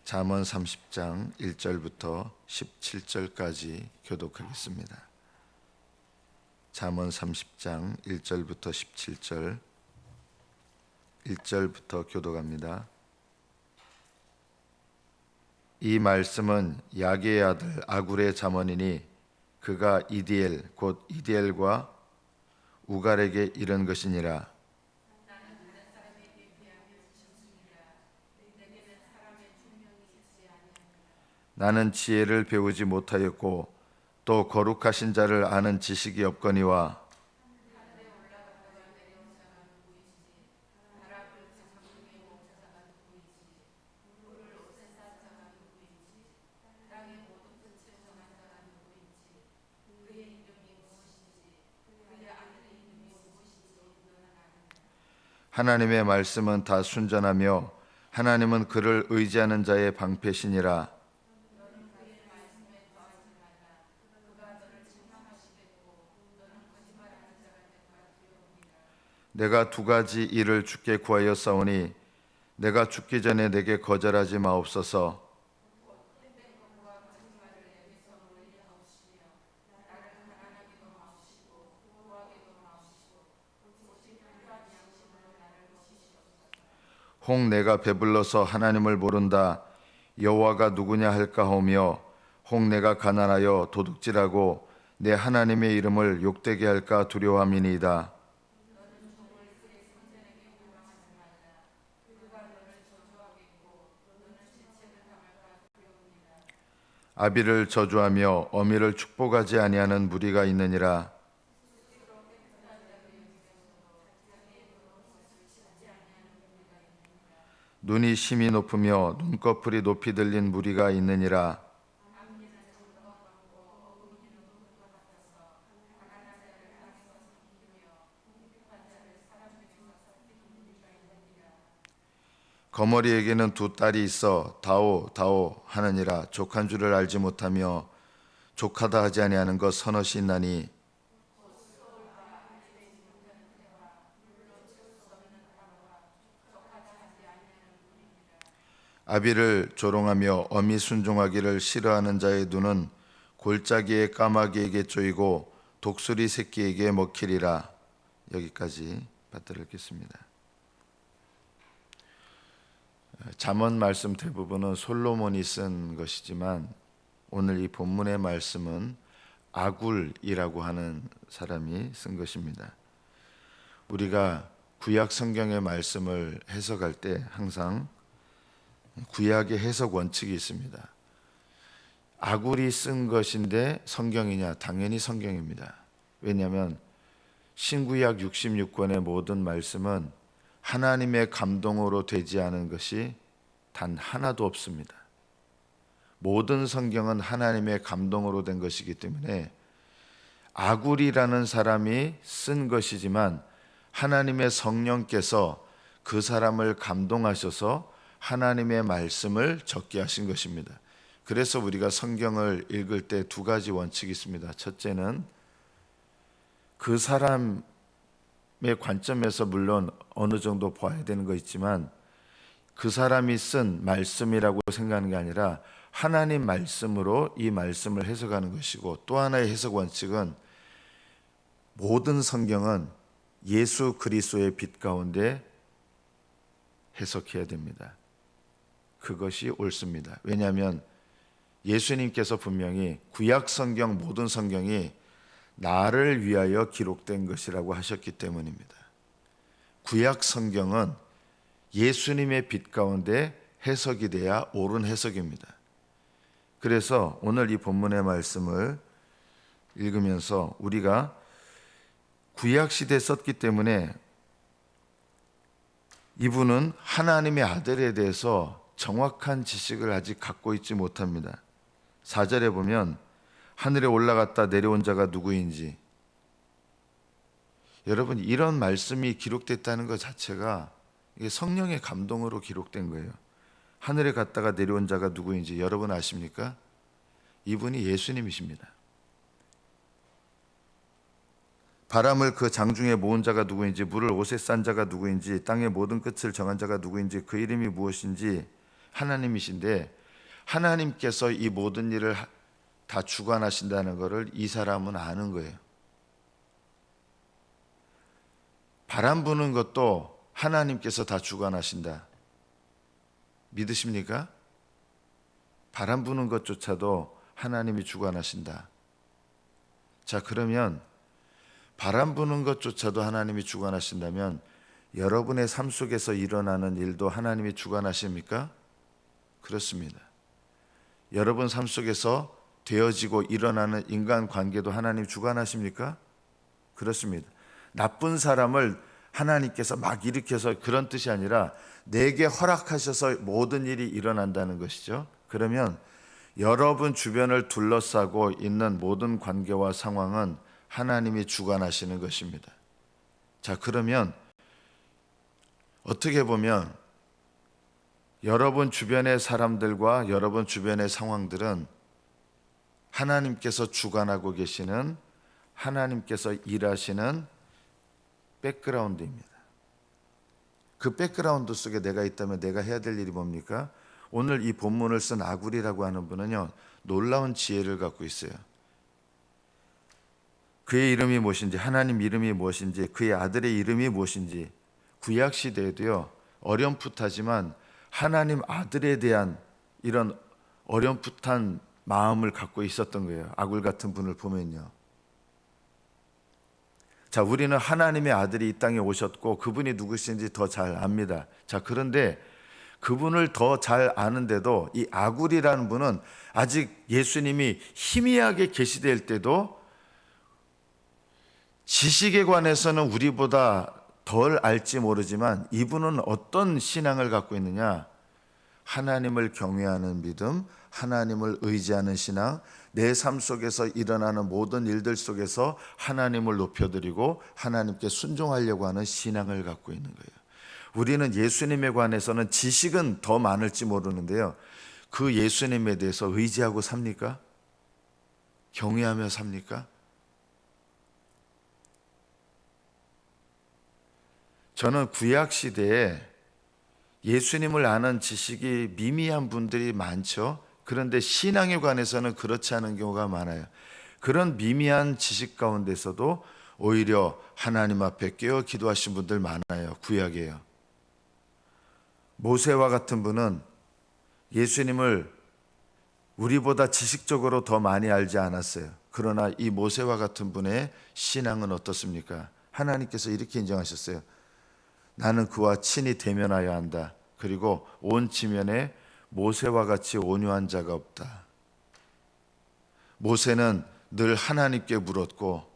잠언 30장 1절부터 17절까지 교독하겠습니다. 잠언 30장 1절부터 17절 1절부터 교독합니다. 이 말씀은 야게의 아들 아굴의 잠언이니 그가 이디엘 곧 이디엘과 우갈에게 이른 것이니라. 나는 지혜를 배우지 못하였고 또 거룩하신 자를 아는 지식이 없거니와 하나님의 말씀은 다 순전하며 하나님은 그를 의지하는 자의 방패시니라. 내가 두 가지 일을 주께 구하였사오니 내가 죽기 전에 내게 거절하지 마옵소서. 혹 내가 배불러서 하나님을 모른다 여호와가 누구냐 할까 하며 혹 내가 가난하여 도둑질하고 내 하나님의 이름을 욕되게 할까 두려워함이니이다. 아비를 저주하며 어미를 축복하지 아니하는 무리가 있느니라. 눈이 심히 높으며 눈꺼풀이 높이 들린 무리가 있느니라. 거머리에게는 두 딸이 있어 다오 다오 하느니라. 족한 줄을 알지 못하며 족하다 하지 아니하는 것 서너시 있나니 아비를 조롱하며 어미 순종하기를 싫어하는 자의 눈은 골짜기의 까마귀에게 쪼이고 독수리 새끼에게 먹히리라. 여기까지 받들어 읽겠습니다. 잠언 말씀 대부분은 솔로몬이 쓴 것이지만 오늘 이 본문의 말씀은 아굴이라고 하는 사람이 쓴 것입니다. 우리가 구약 성경의 말씀을 해석할 때 항상 구약의 해석 원칙이 있습니다. 아굴이 쓴 것인데 성경이냐? 당연히 성경입니다. 왜냐하면 신구약 66권의 모든 말씀은 하나님의 감동으로 되지 않은 것이 단 하나도 없습니다. 모든 성경은 하나님의 감동으로 된 것이기 때문에 아굴이라는 사람이 쓴 것이지만 하나님의 성령께서 그 사람을 감동하셔서 하나님의 말씀을 적게 하신 것입니다. 그래서 우리가 성경을 읽을 때 두 가지 원칙이 있습니다. 첫째는 그 사람의 관점에서 물론 어느 정도 봐야 되는 거 있지만 그 사람이 쓴 말씀이라고 생각하는 게 아니라 하나님 말씀으로 이 말씀을 해석하는 것이고, 또 하나의 해석 원칙은 모든 성경은 예수 그리스도의 빛 가운데 해석해야 됩니다. 그것이 옳습니다. 왜냐하면 예수님께서 분명히 구약 성경 모든 성경이 나를 위하여 기록된 것이라고 하셨기 때문입니다. 구약 성경은 예수님의 빛 가운데 해석이 돼야 옳은 해석입니다. 그래서 오늘 이 본문의 말씀을 읽으면서 우리가 구약 시대에 썼기 때문에 이분은 하나님의 아들에 대해서 정확한 지식을 아직 갖고 있지 못합니다. 4절에 보면 하늘에 올라갔다 내려온 자가 누구인지, 여러분 이런 말씀이 기록됐다는 것 자체가 이게 성령의 감동으로 기록된 거예요. 하늘에 갔다가 내려온 자가 누구인지 여러분 아십니까? 이분이 예수님이십니다. 바람을 그 장중에 모은 자가 누구인지, 물을 옷에 싼 자가 누구인지, 땅의 모든 끝을 정한 자가 누구인지, 그 이름이 무엇인지 하나님이신데 하나님께서 이 모든 일을 다 주관하신다는 것을 이 사람은 아는 거예요. 바람 부는 것도 하나님께서 다 주관하신다. 믿으십니까? 바람 부는 것조차도 하나님이 주관하신다. 자, 그러면 바람 부는 것조차도 하나님이 주관하신다면 여러분의 삶 속에서 일어나는 일도 하나님이 주관하십니까? 그렇습니다. 여러분 삶 속에서 되어지고 일어나는 인간관계도 하나님 주관하십니까? 그렇습니다. 나쁜 사람을 하나님께서 막 일으켜서 그런 뜻이 아니라 내게 허락하셔서 모든 일이 일어난다는 것이죠. 그러면 여러분 주변을 둘러싸고 있는 모든 관계와 상황은 하나님이 주관하시는 것입니다. 자, 그러면 어떻게 보면 여러분 주변의 사람들과 여러분 주변의 상황들은 하나님께서 주관하고 계시는, 하나님께서 일하시는 백그라운드입니다. 그 백그라운드 속에 내가 있다면 내가 해야 될 일이 뭡니까? 오늘 이 본문을 쓴 아굴이라고 하는 분은요, 놀라운 지혜를 갖고 있어요. 그의 이름이 무엇인지, 하나님 이름이 무엇인지, 그의 아들의 이름이 무엇인지, 구약 시대에도요 어렴풋하지만 하나님 아들에 대한 이런 어렴풋한 마음을 갖고 있었던 거예요. 아굴 같은 분을 보면요. 자, 우리는 하나님의 아들이 이 땅에 오셨고 그분이 누구신지 더 잘 압니다. 자, 그런데 그분을 더 잘 아는데도 이 아굴이라는 분은 아직 예수님이 희미하게 계시될 때도 지식에 관해서는 우리보다 덜 알지 모르지만 이분은 어떤 신앙을 갖고 있느냐? 하나님을 경외하는 믿음, 하나님을 의지하는 신앙, 내 삶 속에서 일어나는 모든 일들 속에서 하나님을 높여드리고 하나님께 순종하려고 하는 신앙을 갖고 있는 거예요. 우리는 예수님에 관해서는 지식은 더 많을지 모르는데요, 그 예수님에 대해서 의지하고 삽니까? 경외하며 삽니까? 저는 구약 시대에 예수님을 아는 지식이 미미한 분들이 많죠. 그런데 신앙에 관해서는 그렇지 않은 경우가 많아요. 그런 미미한 지식 가운데서도 오히려 하나님 앞에 깨어 기도하신 분들 많아요. 구약에요. 모세와 같은 분은 예수님을 우리보다 지식적으로 더 많이 알지 않았어요. 그러나 이 모세와 같은 분의 신앙은 어떻습니까? 하나님께서 이렇게 인정하셨어요. 나는 그와 친히 대면하여야 한다. 그리고 온 지면에 모세와 같이 온유한 자가 없다. 모세는 늘 하나님께 물었고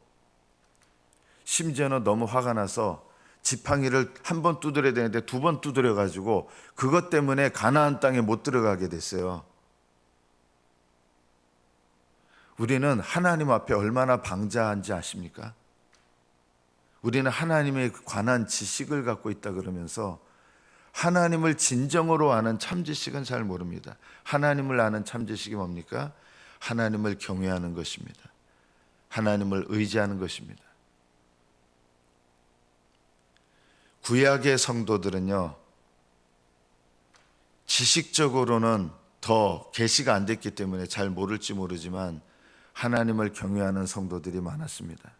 심지어는 너무 화가 나서 지팡이를 한 번 두드려야 되는데 두 번 두드려 가지고 그것 때문에 가나안 땅에 못 들어가게 됐어요. 우리는 하나님 앞에 얼마나 방자한지 아십니까? 우리는 하나님에 관한 지식을 갖고 있다 그러면서 하나님을 진정으로 아는 참 지식은 잘 모릅니다. 하나님을 아는 참 지식이 뭡니까? 하나님을 경외하는 것입니다. 하나님을 의지하는 것입니다. 구약의 성도들은요, 지식적으로는 더 계시가 안 됐기 때문에 잘 모를지 모르지만 하나님을 경외하는 성도들이 많았습니다.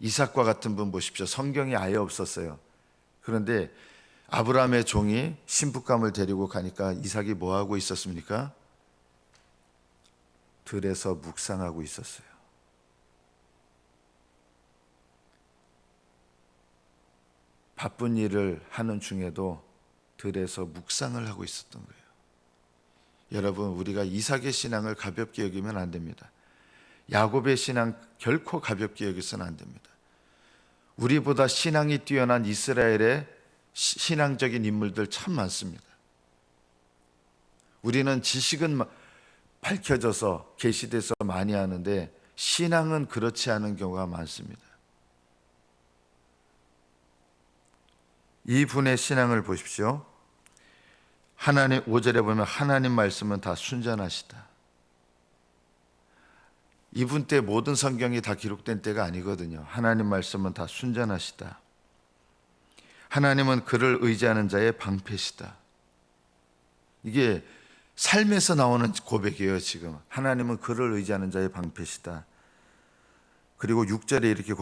이삭과 같은 분 보십시오. 성경이 아예 없었어요. 그런데 아브라함의 종이 신부감을 데리고 가니까 이삭이 뭐 하고 있었습니까? 들에서 묵상하고 있었어요. 바쁜 일을 하는 중에도 들에서 묵상을 하고 있었던 거예요. 여러분, 우리가 이삭의 신앙을 가볍게 여기면 안 됩니다. 야곱의 신앙 결코 가볍게 여기서는 안 됩니다. 우리보다 신앙이 뛰어난 이스라엘의 신앙적인 인물들 참 많습니다. 우리는 지식은 밝혀져서 계시돼서 많이 하는데 신앙은 그렇지 않은 경우가 많습니다. 이 분의 신앙을 보십시오. 하나님 5절에 보면 하나님 말씀은 다 순전하시다. 이분 때 모든 성경이 다 기록된 때가 아니거든요. 하나님 말씀은 다 순전하시다. 하나님은 그를 의지하는 자의 방패시다. 이게 삶에서 나오는 고백이에요. 지금 하나님은 그를 의지하는 자의 방패시다. 그리고 6절에 이렇게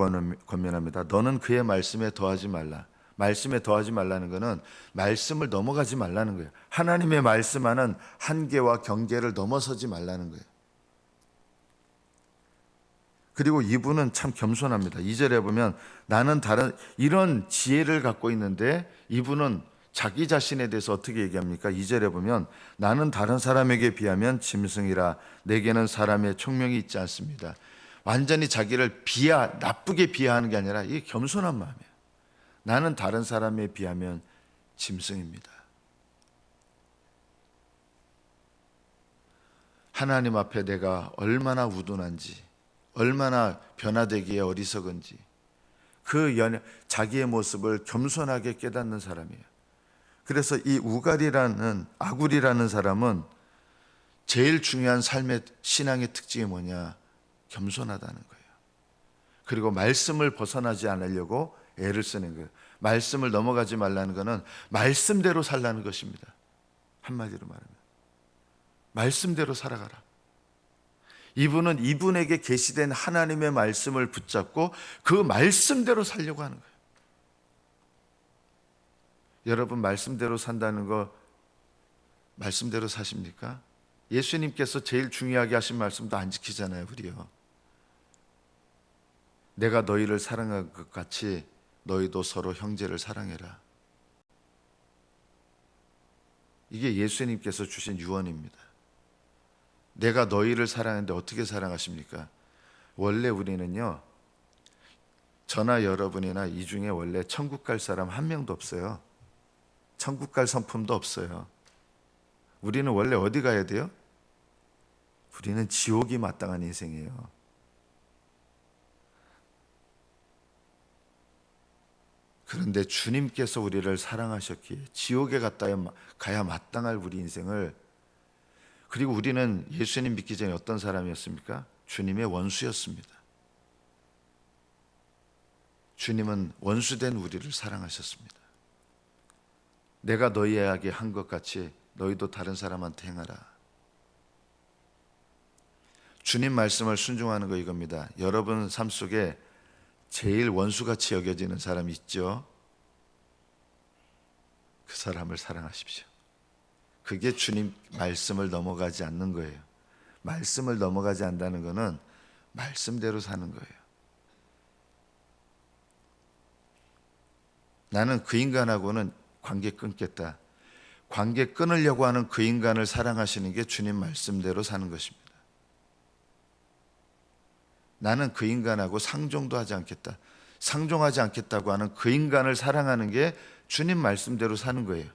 권면합니다. 너는 그의 말씀에 더하지 말라. 말씀에 더하지 말라는 것은 말씀을 넘어가지 말라는 거예요. 하나님의 말씀하는 한계와 경계를 넘어서지 말라는 거예요. 그리고 이분은 참 겸손합니다. 2절에 보면 나는 다른 이런 지혜를 갖고 있는데 이분은 자기 자신에 대해서 어떻게 얘기합니까? 2절에 보면 나는 다른 사람에게 비하면 짐승이라 내게는 사람의 총명이 있지 않습니다. 완전히 자기를 나쁘게 비하하는 게 아니라 이게 겸손한 마음이에요. 나는 다른 사람에 비하면 짐승입니다. 하나님 앞에 내가 얼마나 우둔한지, 얼마나 변화되기에 어리석은지 자기의 모습을 겸손하게 깨닫는 사람이에요. 그래서 이 아굴이라는 사람은 제일 중요한 삶의 신앙의 특징이 뭐냐? 겸손하다는 거예요. 그리고 말씀을 벗어나지 않으려고 애를 쓰는 거예요. 말씀을 넘어가지 말라는 것은 말씀대로 살라는 것입니다. 한마디로 말하면 말씀대로 살아가라. 이분은 이분에게 계시된 하나님의 말씀을 붙잡고 그 말씀대로 살려고 하는 거예요. 여러분 말씀대로 산다는 거 말씀대로 사십니까? 예수님께서 제일 중요하게 하신 말씀도 안 지키잖아요. 우리요. 내가 너희를 사랑한 것 같이 너희도 서로 형제를 사랑해라. 이게 예수님께서 주신 유언입니다. 내가 너희를 사랑하는데 어떻게 사랑하십니까? 원래 우리는요, 저나 여러분이나 이 중에 원래 천국 갈 사람 한 명도 없어요. 천국 갈 성품도 없어요. 우리는 원래 어디 가야 돼요? 우리는 지옥이 마땅한 인생이에요. 그런데 주님께서 우리를 사랑하셨기에 지옥에 가야 마땅할 우리 인생을, 그리고 우리는 예수님 믿기 전에 어떤 사람이었습니까? 주님의 원수였습니다. 주님은 원수된 우리를 사랑하셨습니다. 내가 너희에게 한 것 같이 너희도 다른 사람한테 행하라. 주님 말씀을 순종하는 거 이겁니다. 여러분 삶 속에 제일 원수같이 여겨지는 사람이 있죠. 그 사람을 사랑하십시오. 그게 주님 말씀을 넘어가지 않는 거예요. 말씀을 넘어가지 않는다는 것은 말씀대로 사는 거예요. 나는 그 인간하고는 관계 끊겠다. 관계 끊으려고 하는 그 인간을 사랑하시는 게 주님 말씀대로 사는 것입니다. 나는 그 인간하고 상종도 하지 않겠다. 상종하지 않겠다고 하는 그 인간을 사랑하는 게 주님 말씀대로 사는 거예요.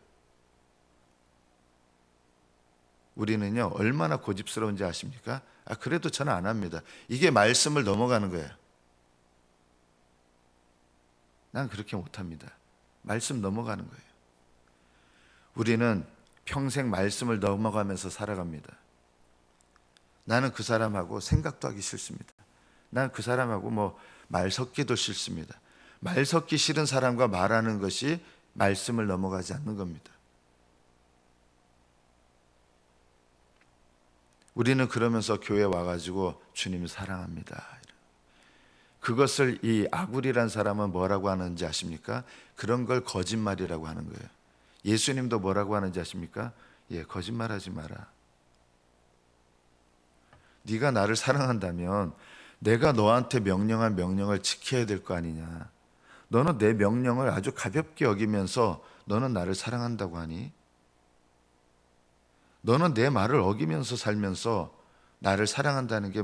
우리는요, 얼마나 고집스러운지 아십니까? 그래도 저는 안 합니다. 이게 말씀을 넘어가는 거예요. 난 그렇게 못합니다. 말씀 넘어가는 거예요. 우리는 평생 말씀을 넘어가면서 살아갑니다. 나는 그 사람하고 생각도 하기 싫습니다. 난 그 사람하고 말 섞기도 싫습니다. 말 섞기 싫은 사람과 말하는 것이 말씀을 넘어가지 않는 겁니다. 우리는 그러면서 교회 와가지고 주님 사랑합니다. 그것을 이 아굴이란 사람은 뭐라고 하는지 아십니까? 그런 걸 거짓말이라고 하는 거예요. 예수님도 뭐라고 하는지 아십니까? 거짓말하지 마라. 네가 나를 사랑한다면 내가 너한테 명령한 명령을 지켜야 될 거 아니냐. 너는 내 명령을 아주 가볍게 여기면서 너는 나를 사랑한다고 하니? 너는 내 말을 어기면서 살면서 나를 사랑한다는 게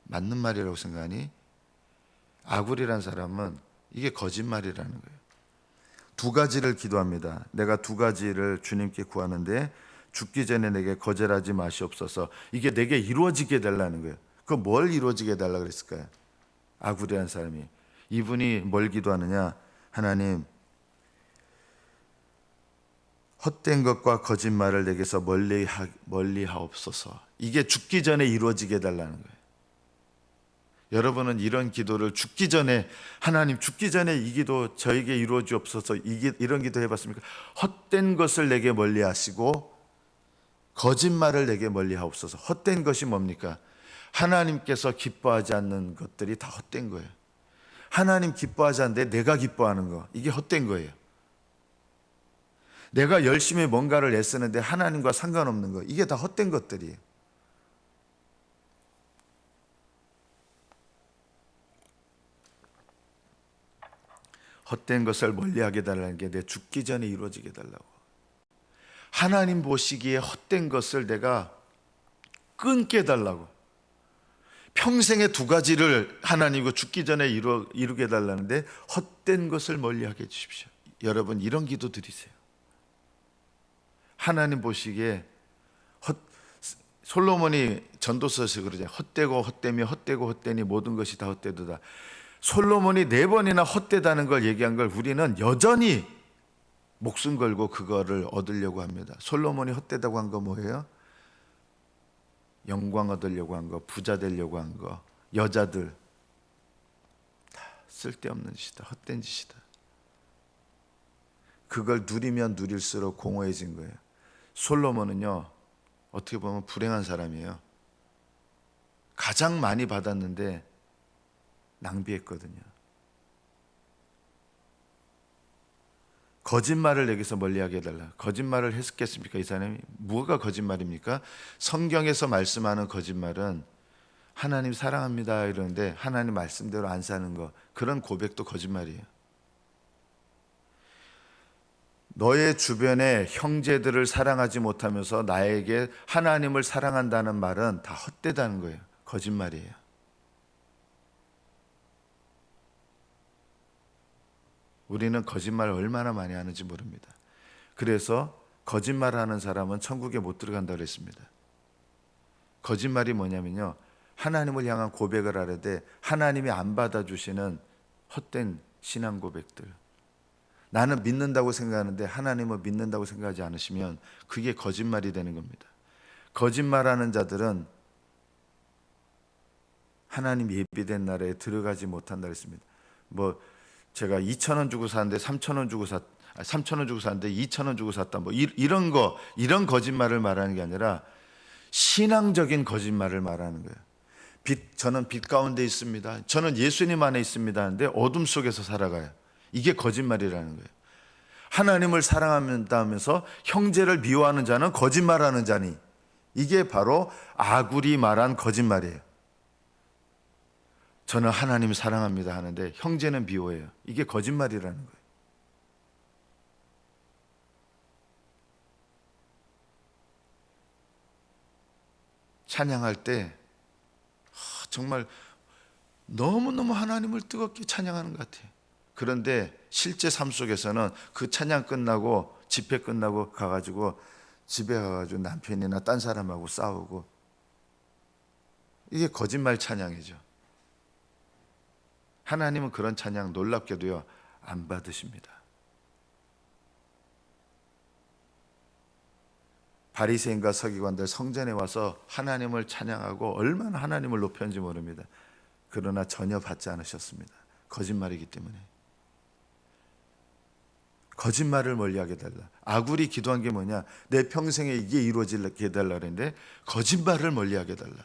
맞는 말이라고 생각하니? 아굴이란 사람은 이게 거짓말이라는 거예요. 두 가지를 기도합니다. 내가 두 가지를 주님께 구하는데 죽기 전에 내게 거절하지 마시옵소서. 이게 내게 이루어지게 해달라는 거예요. 그 뭘 이루어지게 해달라고 그랬을까요? 아굴이라는 사람이. 이분이 뭘 기도하느냐? 하나님, 헛된 것과 거짓말을 내게서 멀리 하옵소서. 이게 죽기 전에 이루어지게 해달라는 거예요. 여러분은 이런 기도를 죽기 전에, 하나님 죽기 전에 이 기도 저에게 이루어 주옵소서, 이런 기도 해봤습니까? 헛된 것을 내게 멀리 하시고 거짓말을 내게 멀리하옵소서. 헛된 것이 뭡니까? 하나님께서 기뻐하지 않는 것들이 다 헛된 거예요. 하나님 기뻐하지 않는데 내가 기뻐하는 거, 이게 헛된 거예요. 내가 열심히 뭔가를 애쓰는데 하나님과 상관없는 거, 이게 다 헛된 것들이에요. 헛된 것을 멀리하게 달라는 게 내 죽기 전에 이루어지게 달라고. 하나님 보시기에 헛된 것을 내가 끊게 달라고. 평생에 두 가지를 하나님과 죽기 전에 이루게 달라는데 헛된 것을 멀리하게 해주십시오. 여러분, 이런 기도 드리세요. 하나님 보시기에 솔로몬이 전도서에서 그러잖아요. 헛되고 헛되며 헛되고 헛되니 모든 것이 다 헛되도다. 솔로몬이 4번이나 헛되다는 걸 얘기한 걸 우리는 여전히 목숨 걸고 그거를 얻으려고 합니다. 솔로몬이 헛되다고 한 거 뭐예요? 영광 얻으려고 한 거, 부자 되려고 한 거, 여자들, 다 쓸데없는 짓이다, 헛된 짓이다. 그걸 누리면 누릴수록 공허해진 거예요. 솔로몬은요, 어떻게 보면 불행한 사람이에요. 가장 많이 받았는데 낭비했거든요. 거짓말을 내게서 멀리하게 해달라. 거짓말을 했겠습니까? 이 사람이 뭐가 거짓말입니까? 성경에서 말씀하는 거짓말은 하나님 사랑합니다 이러는데 하나님 말씀대로 안 사는 거, 그런 고백도 거짓말이에요. 너의 주변의 형제들을 사랑하지 못하면서 나에게 하나님을 사랑한다는 말은 다 헛되다는 거예요. 거짓말이에요. 우리는 거짓말을 얼마나 많이 하는지 모릅니다. 그래서 거짓말하는 사람은 천국에 못 들어간다고 그랬습니다. 거짓말이 뭐냐면요, 하나님을 향한 고백을 하려되 하나님이 안 받아주시는 헛된 신앙 고백들. 나는 믿는다고 생각하는데 하나님을 믿는다고 생각하지 않으시면 그게 거짓말이 되는 겁니다. 거짓말하는 자들은 하나님 예비된 나라에 들어가지 못한다 그랬습니다. 제가 2,000원 주고 샀는데 3,000원 주고 3,000원 주고 샀는데 2,000원 주고 샀다. 이런 거짓말을 말하는 게 아니라 신앙적인 거짓말을 말하는 거예요. 저는 빛 가운데 있습니다. 저는 예수님 안에 있습니다 하는데 어둠 속에서 살아가요. 이게 거짓말이라는 거예요. 하나님을 사랑한다면서 형제를 미워하는 자는 거짓말하는 자니, 이게 바로 아굴이 말한 거짓말이에요. 저는 하나님을 사랑합니다 하는데 형제는 미워해요. 이게 거짓말이라는 거예요. 찬양할 때 정말 너무너무 하나님을 뜨겁게 찬양하는 것 같아요. 그런데 실제 삶 속에서는 그 찬양 끝나고 집회 끝나고 가가지고 집에 가가지고 남편이나 딴 사람하고 싸우고, 이게 거짓말 찬양이죠. 하나님은 그런 찬양 놀랍게도요 안 받으십니다. 바리새인과 서기관들 성전에 와서 하나님을 찬양하고 얼마나 하나님을 높였는지 모릅니다. 그러나 전혀 받지 않으셨습니다. 거짓말이기 때문에. 거짓말을 멀리하게 해달라. 아굴이 기도한 게 뭐냐? 내 평생에 이게 이루어지게 해달라 그랬는데 거짓말을 멀리하게 해달라.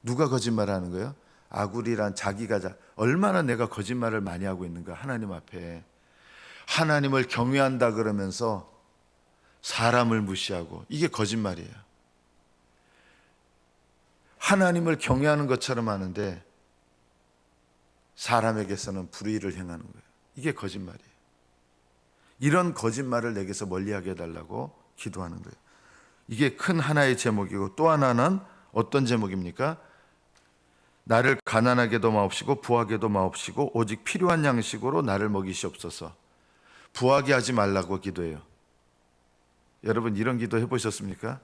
누가 거짓말하는 거예요? 아굴이란 자기가 얼마나 내가 거짓말을 많이 하고 있는가. 하나님 앞에 하나님을 경외한다 그러면서 사람을 무시하고, 이게 거짓말이에요. 하나님을 경외하는 것처럼 하는데 사람에게서는 불의를 행하는 거예요. 이게 거짓말이에요. 이런 거짓말을 내게서 멀리하게 해달라고 기도하는 거예요. 이게 큰 하나의 제목이고, 또 하나는 어떤 제목입니까? 나를 가난하게도 마옵시고 부하게도 마옵시고 오직 필요한 양식으로 나를 먹이시옵소서. 부하게 하지 말라고 기도해요. 여러분, 이런 기도 해보셨습니까?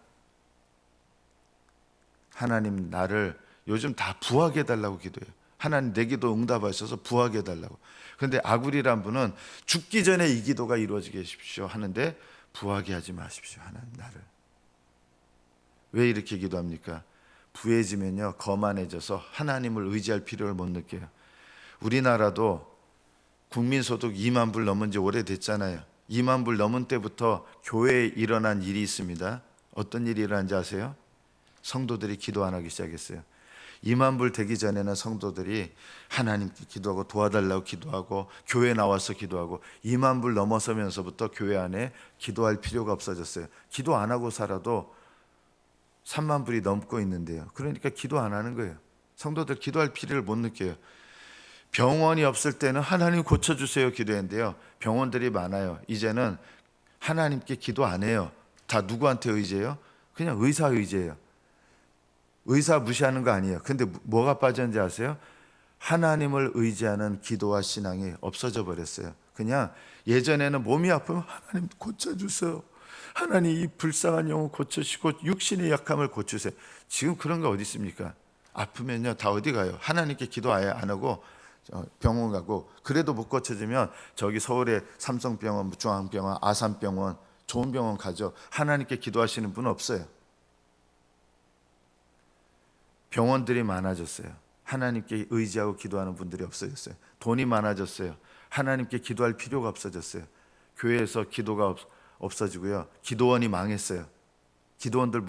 하나님, 나를 요즘 다 부하게 해달라고 기도해요. 하나님, 내 기도 응답하셔서 부하게 해달라고. 그런데 아굴이란 분은 죽기 전에 이 기도가 이루어지게 해주십시오 하는데 부하게 하지 마십시오. 하나님, 나를. 왜 이렇게 기도합니까? 부해지면요 거만해져서 하나님을 의지할 필요를 못 느껴요. 우리나라도 국민소득 2만 불 넘은 지 오래됐잖아요. 2만 불 넘은 때부터 교회에 일어난 일이 있습니다. 어떤 일이 일어난지 아세요? 성도들이 기도 안 하기 시작했어요. 2만 불 되기 전에는 성도들이 하나님께 기도하고 도와달라고 기도하고 교회 나와서 기도하고 2만 불 넘어서면서부터 교회 안에 기도할 필요가 없어졌어요. 기도 안 하고 살아도 3만 불이 넘고 있는데요. 그러니까 기도 안 하는 거예요. 성도들 기도할 필요를 못 느껴요. 병원이 없을 때는 하나님 고쳐주세요 기도했는데요. 병원들이 많아요. 이제는 하나님께 기도 안 해요. 다 누구한테 의지해요? 그냥 의사 의지해요. 의사 무시하는 거 아니에요. 근데 뭐가 빠졌는지 아세요? 하나님을 의지하는 기도와 신앙이 없어져 버렸어요. 그냥 예전에는 몸이 아프면 하나님 고쳐주세요. 하나님 이 불쌍한 영혼 고쳐주시고 육신의 약함을 고치세요. 지금 그런 거 어디 있습니까? 아프면요 다 어디 가요? 하나님께 기도 아예 안 하고 병원 가고, 그래도 못 고쳐지면 저기 서울의 삼성병원, 중앙병원, 아산병원, 좋은 병원 가죠. 하나님께 기도하시는 분은 없어요. 병원들이 많아졌어요. 하나님께 의지하고 기도하는 분들이 없어졌어요. 돈이 많아졌어요. 하나님께 기도할 필요가 없어졌어요. 교회에서 기도가 없어지고요. 기도원이 망했어요. 기도원들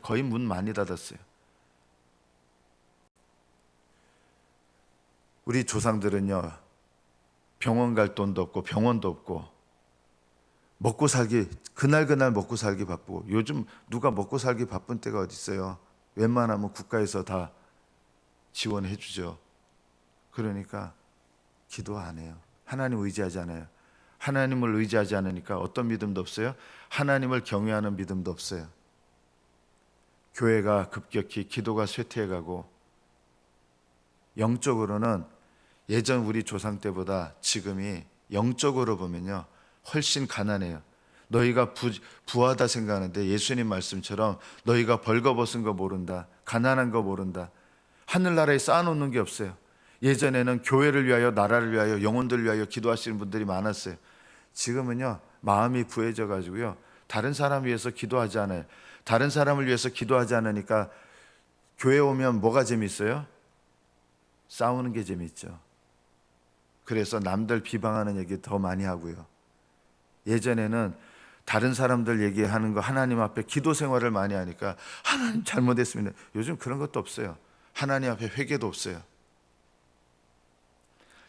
거의 문 많이 닫았어요. 우리 조상들은요, 병원 갈 돈도 없고 병원도 없고 먹고 살기 그날 먹고 살기 바쁘고, 요즘 누가 먹고 살기 바쁜 때가 어디 있어요? 웬만하면 국가에서 다 지원해 주죠. 그러니까 기도 안 해요. 하나님 의지하지 않아요. 하나님을 의지하지 않으니까 어떤 믿음도 없어요? 하나님을 경외하는 믿음도 없어요. 교회가 급격히 기도가 쇠퇴해가고, 영적으로는 예전 우리 조상 때보다 지금이 영적으로 보면요 훨씬 가난해요. 너희가 부하다 생각하는데 예수님 말씀처럼 너희가 벌거벗은 거 모른다, 가난한 거 모른다. 하늘나라에 쌓아놓는 게 없어요. 예전에는 교회를 위하여, 나라를 위하여, 영혼들을 위하여 기도하시는 분들이 많았어요. 지금은요 마음이 부해져 가지고요 다른 사람 위해서 기도하지 않아요. 다른 사람을 위해서 기도하지 않으니까 교회 오면 뭐가 재밌어요? 싸우는 게 재밌죠. 그래서 남들 비방하는 얘기 더 많이 하고요. 예전에는 다른 사람들 얘기하는 거 하나님 앞에 기도 생활을 많이 하니까 하나님 잘못했습니다. 요즘 그런 것도 없어요. 하나님 앞에 회개도 없어요.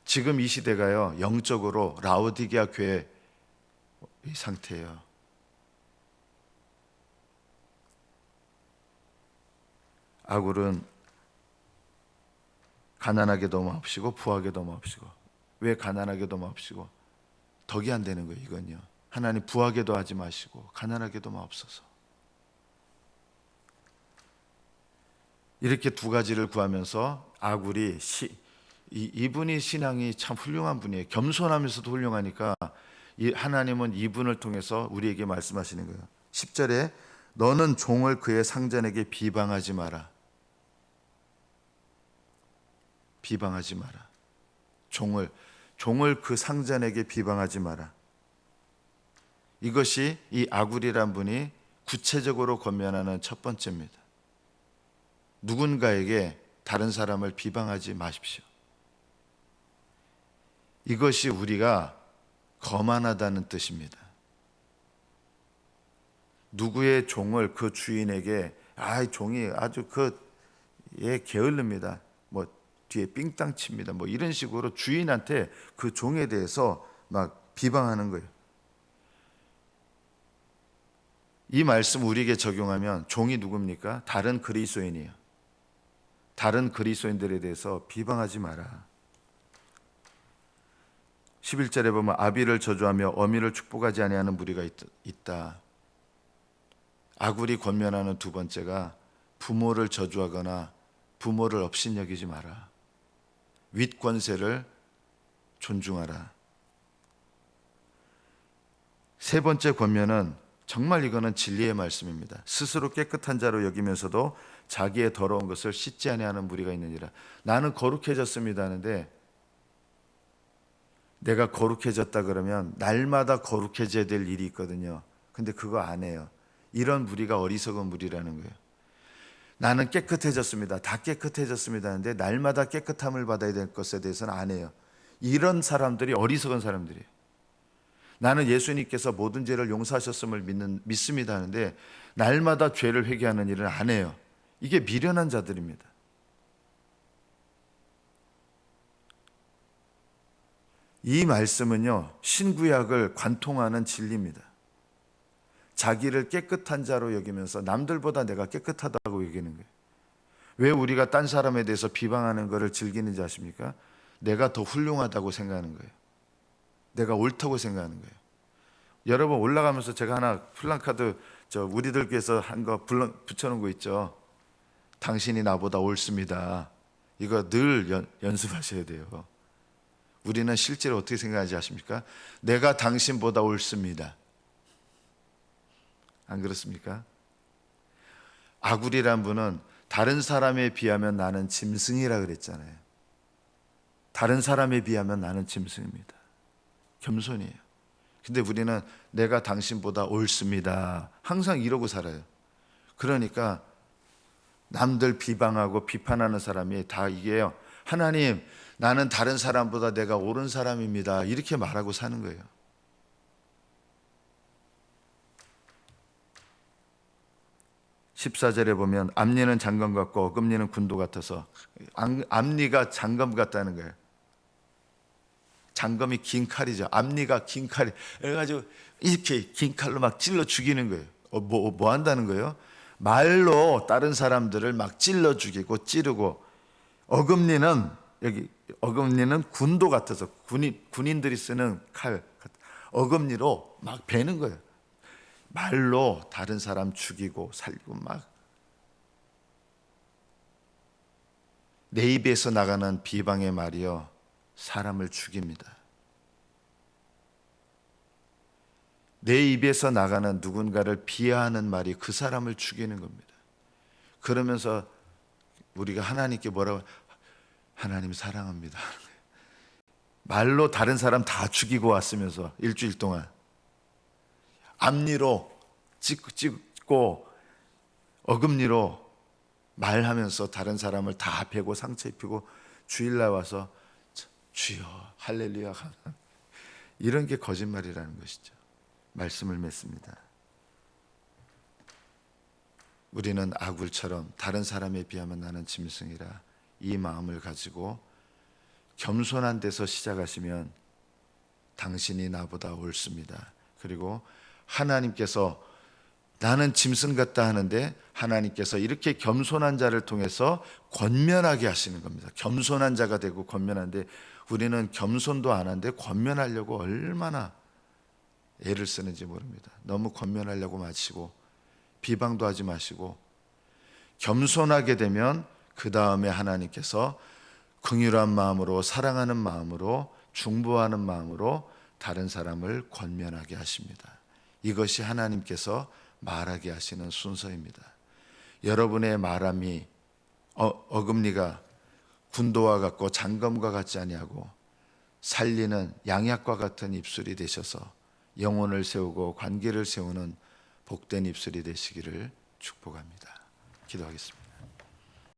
지금 이 시대가요 영적으로 라오디게아 교회 이 상태예요. 아굴은 가난하게도 마옵시고 부하게도 마옵시고. 왜 가난하게도 마옵시고? 덕이 안 되는 거예요. 이건요 하나님 부하게도 하지 마시고 가난하게도 마옵소서. 이렇게 두 가지를 구하면서 아굴이 이분이 신앙이 참 훌륭한 분이에요. 겸손하면서도 훌륭하니까 하나님은 이분을 통해서 우리에게 말씀하시는 거예요. 10절에 너는 종을 그의 상전에게 비방하지 마라. 비방하지 마라. 종을 그 상전에게 비방하지 마라. 이것이 이 아굴이란 분이 구체적으로 권면하는 첫 번째입니다. 누군가에게 다른 사람을 비방하지 마십시오. 이것이 우리가 거만하다는 뜻입니다. 누구의 종을 그 주인에게 종이 아주 게을릅니다. 뭐 뒤에 삥땅 칩니다. 뭐 이런 식으로 주인한테 그 종에 대해서 막 비방하는 거예요. 이 말씀 우리에게 적용하면 종이 누굽니까? 다른 그리스도인이에요. 다른 그리스도인들에 대해서 비방하지 마라. 11절에 보면 아비를 저주하며 어미를 축복하지 아니하는 무리가 있다. 아굴이 권면하는 두 번째가 부모를 저주하거나 부모를 업신여기지 마라. 윗권세를 존중하라. 세 번째 권면은 정말 이거는 진리의 말씀입니다. 스스로 깨끗한 자로 여기면서도 자기의 더러운 것을 씻지 아니하는 무리가 있느니라. 나는 거룩해졌습니다 하는데, 내가 거룩해졌다 그러면 날마다 거룩해져야 될 일이 있거든요. 근데 그거 안 해요. 이런 무리가 어리석은 무리라는 거예요. 나는 깨끗해졌습니다. 다 깨끗해졌습니다 하는데 날마다 깨끗함을 받아야 될 것에 대해서는 안 해요. 이런 사람들이 어리석은 사람들이에요. 나는 예수님께서 모든 죄를 용서하셨음을 믿습니다 하는데 날마다 죄를 회개하는 일을 안 해요. 이게 미련한 자들입니다. 이 말씀은요, 신구약을 관통하는 진리입니다. 자기를 깨끗한 자로 여기면서 남들보다 내가 깨끗하다고 여기는 거예요. 왜 우리가 딴 사람에 대해서 비방하는 것을 즐기는지 아십니까? 내가 더 훌륭하다고 생각하는 거예요. 내가 옳다고 생각하는 거예요. 여러분, 올라가면서 제가 하나 플랜카드 우리들 교회에서 한 거 붙여놓은 거 있죠. 당신이 나보다 옳습니다. 이거 늘 연습하셔야 돼요. 우리는 실제로 어떻게 생각하지 아십니까? 내가 당신보다 옳습니다. 안 그렇습니까? 아굴이란 분은 다른 사람에 비하면 나는 짐승이라 그랬잖아요. 다른 사람에 비하면 나는 짐승입니다. 겸손이에요. 근데 우리는 내가 당신보다 옳습니다. 항상 이러고 살아요. 그러니까 남들 비방하고 비판하는 사람이 다 이게요. 하나님, 나는 다른 사람보다 내가 옳은 사람입니다. 이렇게 말하고 사는 거예요. (14절에) 보면 앞니는 장검 같고 어금니는 군도 같아서, 앞니가 장검 같다는 거예요. 장검이 긴 칼이죠. 앞니가 긴 칼이 그래가지고 이렇게 긴 칼로 막 찔러 죽이는 거예요. 뭐 한다는 거예요? 말로 다른 사람들을 막 찔러 죽이고 찌르고, 어금니는 군도 같아서, 군인들이 쓰는 칼, 어금니로 막 베는 거예요. 말로 다른 사람 죽이고 살리고 막. 내 입에서 나가는 비방의 말이요, 사람을 죽입니다. 내 입에서 나가는 누군가를 비하하는 말이 그 사람을 죽이는 겁니다. 그러면서 우리가 하나님께 뭐라고, 하나님 사랑합니다. 말로 다른 사람 다 죽이고 왔으면서 일주일 동안 앞니로 찍고 어금니로 말하면서 다른 사람을 다 베고 상처 입히고 주일날 와서 주여 할렐루야 이런 게 거짓말이라는 것이죠. 말씀을 맺습니다. 우리는 아굴처럼 다른 사람에 비하면 나는 짐승이라 이 마음을 가지고 겸손한 데서 시작하시면 당신이 나보다 옳습니다. 그리고 하나님께서 나는 짐승 같다 하는데 하나님께서 이렇게 겸손한 자를 통해서 권면하게 하시는 겁니다. 겸손한 자가 되고 권면한데, 우리는 겸손도 안 하는데 권면하려고 얼마나 애를 쓰는지 모릅니다. 너무 권면하려고 마시고 비방도 하지 마시고, 겸손하게 되면 그 다음에 하나님께서 긍휼한 마음으로, 사랑하는 마음으로, 중보하는 마음으로 다른 사람을 권면하게 하십니다. 이것이 하나님께서 말하게 하시는 순서입니다. 여러분의 말함이 어금니가 군도와 같고 장검과 같지 아니하고 살리는 양약과 같은 입술이 되셔서 영혼을 세우고 관계를 세우는 복된 입술이 되시기를 축복합니다. 기도하겠습니다.